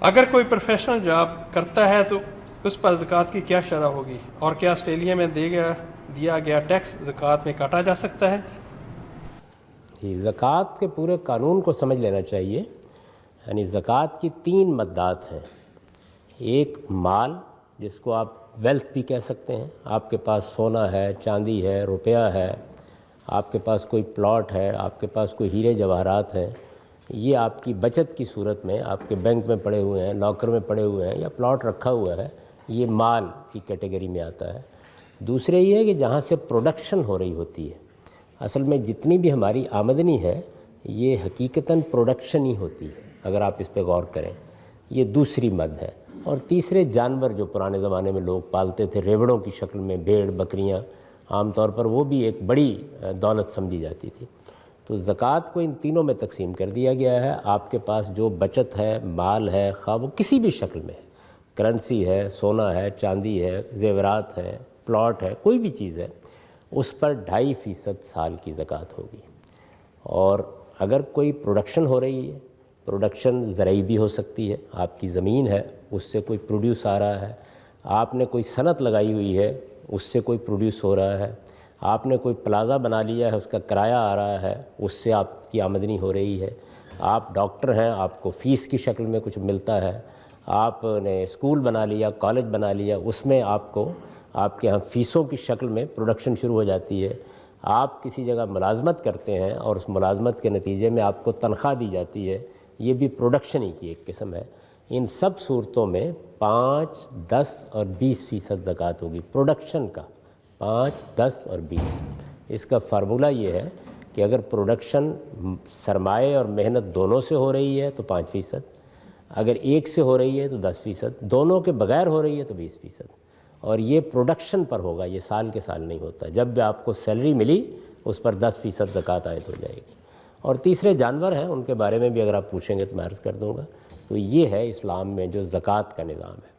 اگر کوئی professional job کرتا ہے تو اس پر زکوٰۃ کی کیا شرح ہوگی، اور کیا آسٹریلیا میں دیا گیا ٹیکس زکوٰۃ میں کاٹا جا سکتا ہے؟ زکوٰۃ کے پورے قانون کو سمجھ لینا چاہیے. یعنی زکوٰۃ کی 3 مدات ہیں. ایک مال، جس کو آپ ویلتھ بھی کہہ سکتے ہیں. آپ کے پاس سونا ہے، چاندی ہے، روپیہ ہے، آپ کے پاس کوئی پلاٹ ہے، آپ کے پاس کوئی ہیرے جواہرات ہیں، یہ آپ کی بچت کی صورت میں آپ کے بینک میں پڑے ہوئے ہیں، لاکر میں پڑے ہوئے ہیں، یا پلاٹ رکھا ہوا ہے، یہ مال کی کیٹیگری میں آتا ہے. دوسرے یہ ہے کہ جہاں سے پروڈکشن ہو رہی ہوتی ہے. اصل میں جتنی بھی ہماری آمدنی ہے یہ حقیقتاً پروڈکشن ہی ہوتی ہے، اگر آپ اس پہ غور کریں. یہ دوسری مد ہے. اور تیسرے جانور جو پرانے زمانے میں لوگ پالتے تھے ریوڑوں کی شکل میں، بھیڑ بکریاں، عام طور پر وہ بھی ایک بڑی دولت سمجھی جاتی تھی. تو زکوٰۃ کو ان تینوں میں تقسیم کر دیا گیا ہے. آپ کے پاس جو بچت ہے، مال ہے، خواہ وہ کسی بھی شکل میں ہے، کرنسی ہے، سونا ہے، چاندی ہے، زیورات ہے، پلاٹ ہے، کوئی بھی چیز ہے، اس پر 2.5% سال کی زکوٰۃ ہوگی. اور اگر کوئی پروڈکشن ہو رہی ہے، پروڈکشن زرعی بھی ہو سکتی ہے، آپ کی زمین ہے اس سے کوئی پروڈیوس آ رہا ہے، آپ نے کوئی صنعت لگائی ہوئی ہے اس سے کوئی پروڈیوس ہو رہا ہے، آپ نے کوئی پلازا بنا لیا ہے اس کا کرایہ آ رہا ہے، اس سے آپ کی آمدنی ہو رہی ہے، آپ ڈاکٹر ہیں، آپ کو فیس کی شکل میں کچھ ملتا ہے، آپ نے اسکول بنا لیا، کالج بنا لیا، اس میں آپ کو آپ کے ہاں فیسوں کی شکل میں پروڈکشن شروع ہو جاتی ہے. آپ کسی جگہ ملازمت کرتے ہیں اور اس ملازمت کے نتیجے میں آپ کو تنخواہ دی جاتی ہے، یہ بھی پروڈکشن ہی کی ایک قسم ہے. ان سب صورتوں میں 5، 10 اور 20% زکوٰۃ ہوگی پروڈکشن کا. 5، 10 اور 20. اس کا فارمولہ یہ ہے کہ اگر پروڈکشن سرمایہ اور محنت دونوں سے ہو رہی ہے تو 5%، اگر ایک سے ہو رہی ہے تو 10%، دونوں کے بغیر ہو رہی ہے تو 20%. اور یہ پروڈکشن پر ہوگا، یہ سال کے سال نہیں ہوتا. جب بھی آپ کو سیلری ملی اس پر 10% زکوٰۃ عائد ہو جائے گی. اور تیسرے جانور ہیں، ان کے بارے میں بھی اگر آپ پوچھیں گے تو میں عرض کر دوں گا. تو یہ ہے اسلام میں جو زکوٰۃ کا نظام ہے.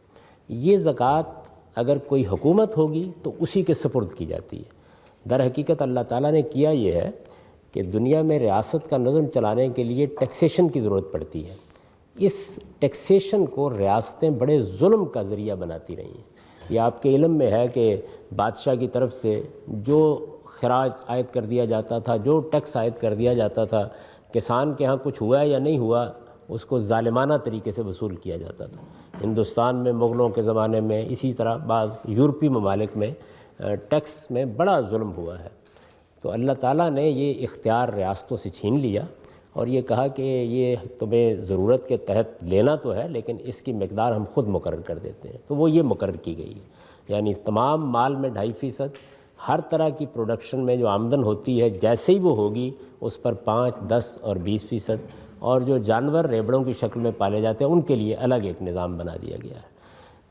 یہ زکوٰۃ اگر کوئی حکومت ہوگی تو اسی کے سپرد کی جاتی ہے. در حقیقت اللہ تعالیٰ نے کیا یہ ہے کہ دنیا میں ریاست کا نظم چلانے کے لیے ٹیکسیشن کی ضرورت پڑتی ہے. اس ٹیکسیشن کو ریاستیں بڑے ظلم کا ذریعہ بناتی رہی ہیں. یہ آپ کے علم میں ہے کہ بادشاہ کی طرف سے جو خراج عائد کر دیا جاتا تھا، جو ٹیکس عائد کر دیا جاتا تھا، کسان کے ہاں کچھ ہوا یا نہیں ہوا اس کو ظالمانہ طریقے سے وصول کیا جاتا تھا. ہندوستان میں مغلوں کے زمانے میں، اسی طرح بعض یورپی ممالک میں ٹیکس میں بڑا ظلم ہوا ہے. تو اللہ تعالیٰ نے یہ اختیار ریاستوں سے چھین لیا اور یہ کہا کہ یہ تمہیں ضرورت کے تحت لینا تو ہے لیکن اس کی مقدار ہم خود مقرر کر دیتے ہیں. تو وہ یہ مقرر کی گئی ہے. یعنی تمام مال میں 2.5%، ہر طرح کی پروڈکشن میں جو آمدن ہوتی ہے جیسے ہی وہ ہوگی اس پر 5، 10 اور 20%. اور جو جانور ریبڑوں کی شکل میں پالے جاتے ہیں ان کے لیے الگ ایک نظام بنا دیا گیا ہے.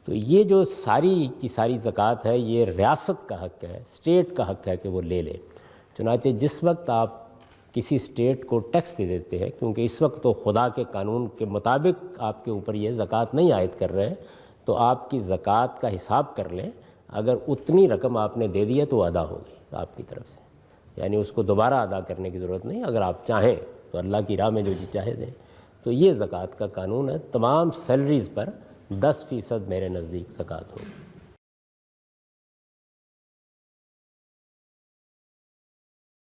تو یہ جو ساری کی ساری زکوٰۃ ہے یہ ریاست کا حق ہے، اسٹیٹ کا حق ہے کہ وہ لے لے. چنانچہ جس وقت آپ کسی اسٹیٹ کو ٹیکس دے دیتے ہیں، کیونکہ اس وقت تو خدا کے قانون کے مطابق آپ کے اوپر یہ زکوٰۃ نہیں عائد کر رہے ہیں، تو آپ کی زکوٰۃ کا حساب کر لیں. اگر اتنی رقم آپ نے دے دی ہے تو ادا ہو گئی آپ کی طرف سے، یعنی اس کو دوبارہ ادا کرنے کی ضرورت نہیں. اگر آپ چاہیں تو اللہ کی راہ میں جو جی چاہے دیں. تو یہ زکوٰۃ کا قانون ہے. تمام سیلریز پر 10% میرے نزدیک زکوٰۃ ہوگی.